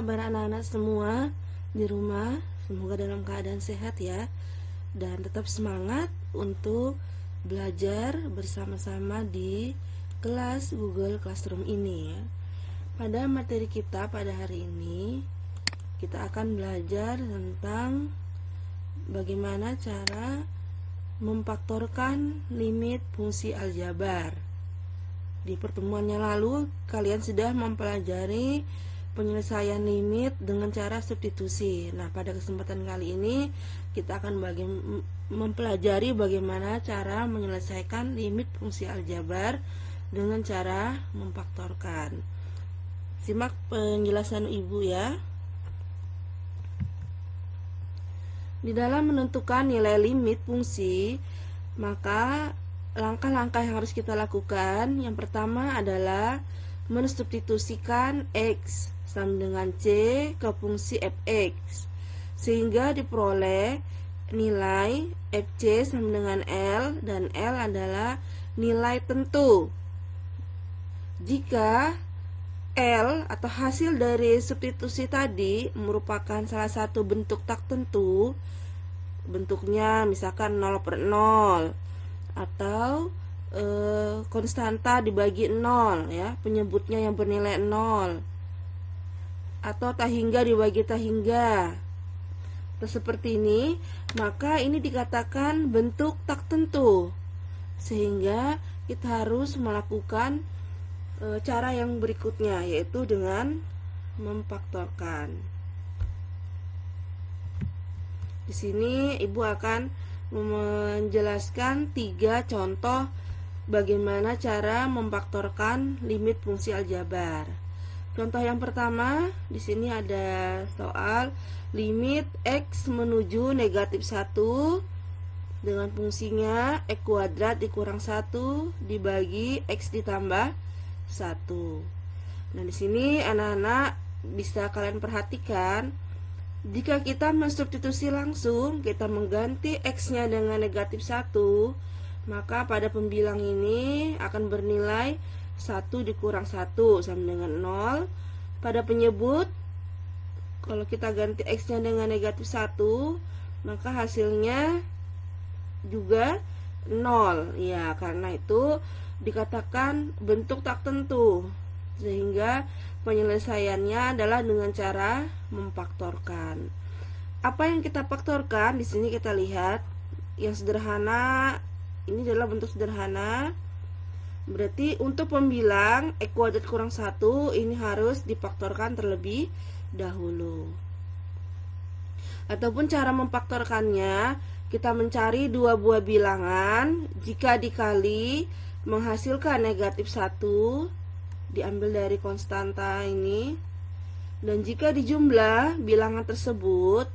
kabar anak-anak semua di rumah? Semoga dalam keadaan sehat ya, dan tetap semangat untuk belajar bersama-sama di kelas Google Classroom ini ya. Pada materi kita pada hari ini, kita akan belajar tentang bagaimana cara memfaktorkan limit fungsi aljabar. Di pertemuan yang lalu, kalian sudah mempelajari penyelesaian limit dengan cara substitusi. Nah, pada kesempatan kali ini kita akan mempelajari bagaimana cara menyelesaikan limit fungsi aljabar dengan cara memfaktorkan. Simak penjelasan Ibu ya. Di dalam menentukan nilai limit fungsi, maka langkah-langkah yang harus kita lakukan, yang pertama adalah mensubstitusikan X sama dengan C ke fungsi fx, sehingga diperoleh nilai fc sama dengan L, dan L adalah nilai tentu. Jika L atau hasil dari substitusi tadi merupakan salah satu bentuk tak tentu, bentuknya misalkan 0/0 atau konstanta dibagi 0 ya, penyebutnya yang bernilai 0, atau tak hingga dibagi tak hingga, atau seperti ini, maka ini dikatakan bentuk tak tentu, sehingga kita harus melakukan cara yang berikutnya, yaitu dengan memfaktorkan. Di sini Ibu akan menjelaskan 3 contoh bagaimana cara memfaktorkan limit fungsi aljabar. Contoh yang pertama, di sini ada soal limit X menuju negatif 1 dengan fungsinya X kuadrat dikurang 1 dibagi X ditambah 1. Nah, di sini anak-anak bisa kalian perhatikan, jika kita mensubstitusi langsung, kita mengganti X-nya dengan negatif 1, maka pada pembilang ini akan bernilai 1 dikurang 1 sama dengan 0. Pada penyebut, kalau kita ganti X-nya dengan negatif 1, maka hasilnya juga 0. Ya, karena itu dikatakan bentuk tak tentu, sehingga penyelesaiannya adalah dengan cara memfaktorkan. Apa yang kita faktorkan? Di sini kita lihat yang sederhana, ini adalah bentuk sederhana. Berarti untuk pembilang X kuadrat kurang 1 ini harus difaktorkan terlebih dahulu. Ataupun cara memfaktorkannya, kita mencari dua buah bilangan, jika dikali menghasilkan negatif 1, diambil dari konstanta ini, dan jika dijumlah bilangan tersebut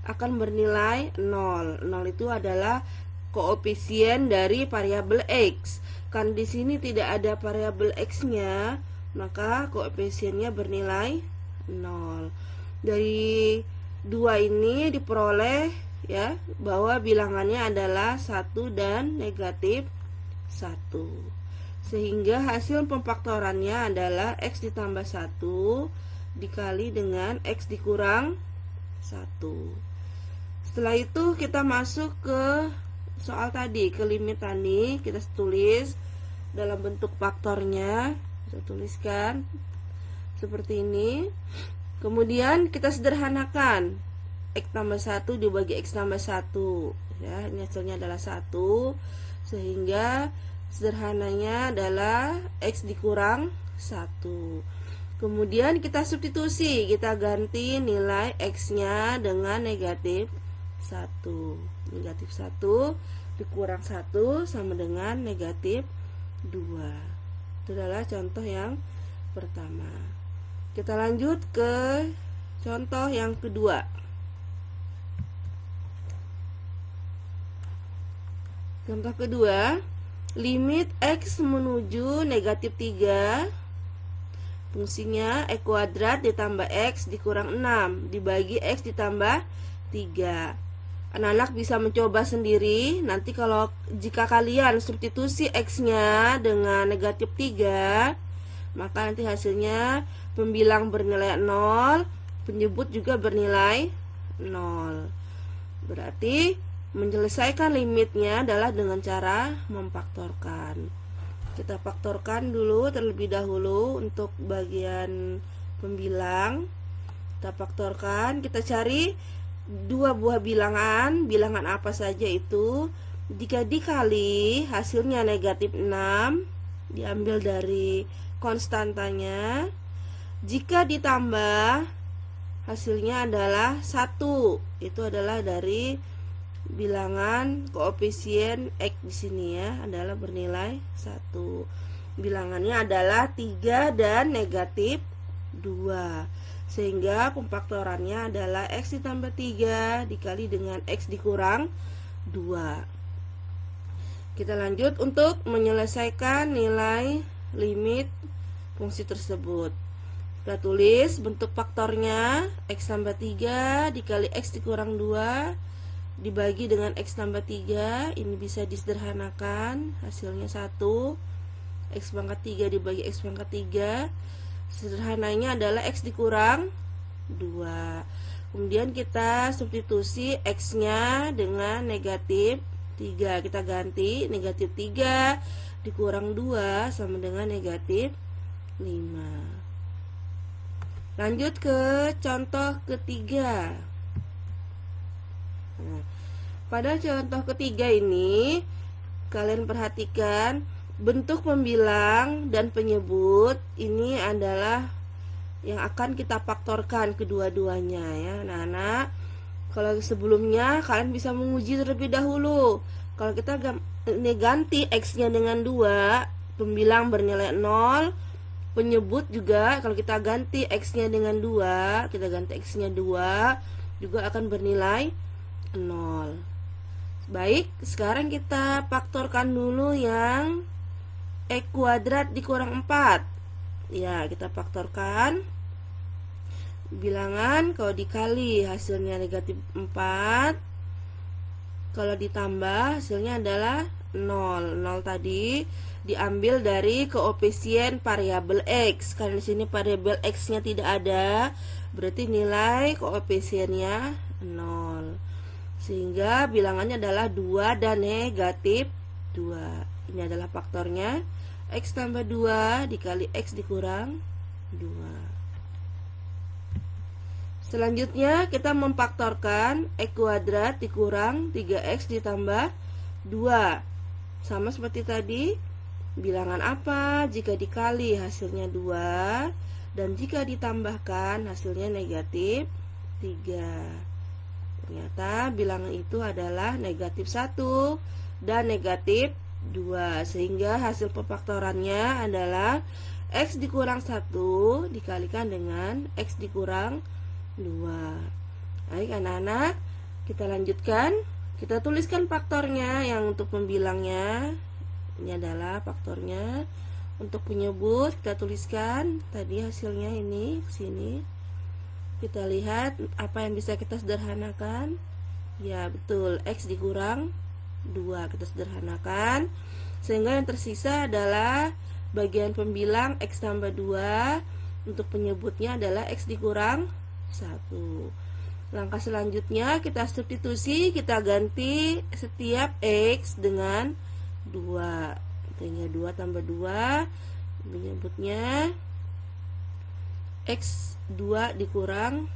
akan bernilai 0. 0 itu adalah koefisien dari variabel X. Kan di sini tidak ada variabel X-nya, maka koefisiennya bernilai 0. Dari dua ini diperoleh ya bahwa bilangannya adalah 1 dan negatif 1. Sehingga hasil pemfaktorannya adalah X ditambah 1 dikali dengan X dikurang 1. Setelah itu kita masuk ke soal tadi, ke limit tadi. Kita tulis dalam bentuk faktornya, kita tuliskan seperti ini. Kemudian kita sederhanakan, X tambah 1 dibagi X tambah 1 ya, ini hasilnya adalah 1, sehingga sederhananya adalah X dikurang 1. Kemudian kita substitusi, kita ganti nilai X-nya dengan negatif 1. Negatif 1 dikurang 1 sama dengan negatif 2. Itu adalah contoh yang pertama. Kita lanjut ke contoh yang kedua. Contoh kedua, limit X menuju negatif 3, fungsinya X kuadrat ditambah X dikurang 6 dibagi X ditambah 3. Anak-anak bisa mencoba sendiri. Nanti kalau jika kalian substitusi X-nya dengan negatif 3, maka nanti hasilnya pembilang bernilai 0, penyebut juga bernilai 0. Berarti menyelesaikan limitnya adalah dengan cara memfaktorkan. Kita faktorkan dulu terlebih dahulu untuk bagian pembilang. Kita faktorkan, kita cari dua buah bilangan. Bilangan apa saja itu? Jika dikali hasilnya negatif 6, diambil dari konstantanya. Jika ditambah hasilnya adalah 1. Itu adalah dari bilangan koefisien X di sini ya, adalah bernilai 1. Bilangannya adalah 3 dan negatif 2. Sehingga pemfaktorannya adalah X ditambah 3 dikali dengan X dikurang 2. Kita lanjut untuk menyelesaikan nilai limit fungsi tersebut. Kita tulis bentuk faktornya X tambah 3 dikali X dikurang 2 dibagi dengan X tambah 3. Ini bisa disederhanakan, hasilnya 1. X pangkat 3 dibagi X pangkat 3, sederhananya adalah X dikurang 2. Kemudian kita substitusi X nya dengan negatif 3. Kita ganti negatif 3 dikurang 2 sama dengan negatif 5. Lanjut ke contoh ketiga. Nah, pada contoh ketiga ini kalian perhatikan bentuk pembilang dan penyebut ini adalah yang akan kita faktorkan kedua-duanya ya anak-anak. Kalau sebelumnya kalian bisa menguji terlebih dahulu. Kalau kita ganti X nya dengan 2, pembilang bernilai 0. Penyebut juga kalau kita ganti X nya dengan 2, kita ganti X nya 2 juga akan bernilai 0. Baik, sekarang kita faktorkan dulu yang X kuadrat dikurang 4. Ya, kita faktorkan bilangan, kalau dikali hasilnya negatif 4, kalau ditambah hasilnya adalah 0. 0 tadi diambil dari koefisien variabel X. Karena di sini variabel X nya tidak ada, berarti nilai koefisiennya 0. Sehingga bilangannya adalah 2 dan negatif 2. Ini adalah faktornya X tambah 2 dikali X dikurang 2. Selanjutnya kita memfaktorkan X kuadrat dikurang 3X ditambah 2. Sama seperti tadi, bilangan apa jika dikali hasilnya 2 dan jika ditambahkan hasilnya negatif 3. Ternyata bilangan itu adalah negatif 1 dan negatif 2, sehingga hasil pemfaktorannya adalah X dikurang 1 dikalikan dengan X dikurang 2. Baik anak-anak, kita lanjutkan. Kita tuliskan faktornya yang untuk pembilangnya. Ini adalah faktornya. Untuk penyebut kita tuliskan tadi hasilnya ini sini. Kita lihat apa yang bisa kita sederhanakan. Ya, betul, X dikurang 2 kita sederhanakan. Sehingga yang tersisa adalah bagian pembilang X tambah 2. Untuk penyebutnya adalah X dikurang 1. Langkah selanjutnya kita substitusi, kita ganti setiap X dengan 2. Sehingga 2 tambah 2 menyebutnya X2 dikurang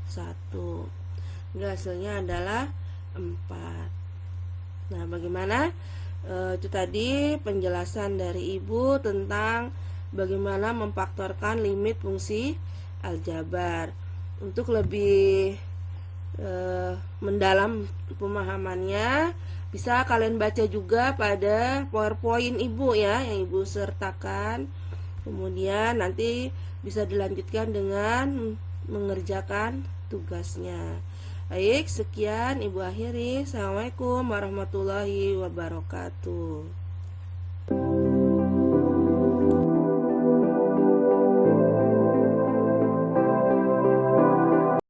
1. Hasilnya adalah 4. Nah, bagaimana? Itu tadi penjelasan dari Ibu tentang bagaimana memfaktorkan limit fungsi aljabar. Untuk lebih mendalam pemahamannya, bisa kalian baca juga pada PowerPoint Ibu ya, yang Ibu sertakan. Kemudian nanti bisa dilanjutkan dengan mengerjakan tugasnya. Baik, sekian Ibu akhiri. Assalamualaikum warahmatullahi wabarakatuh.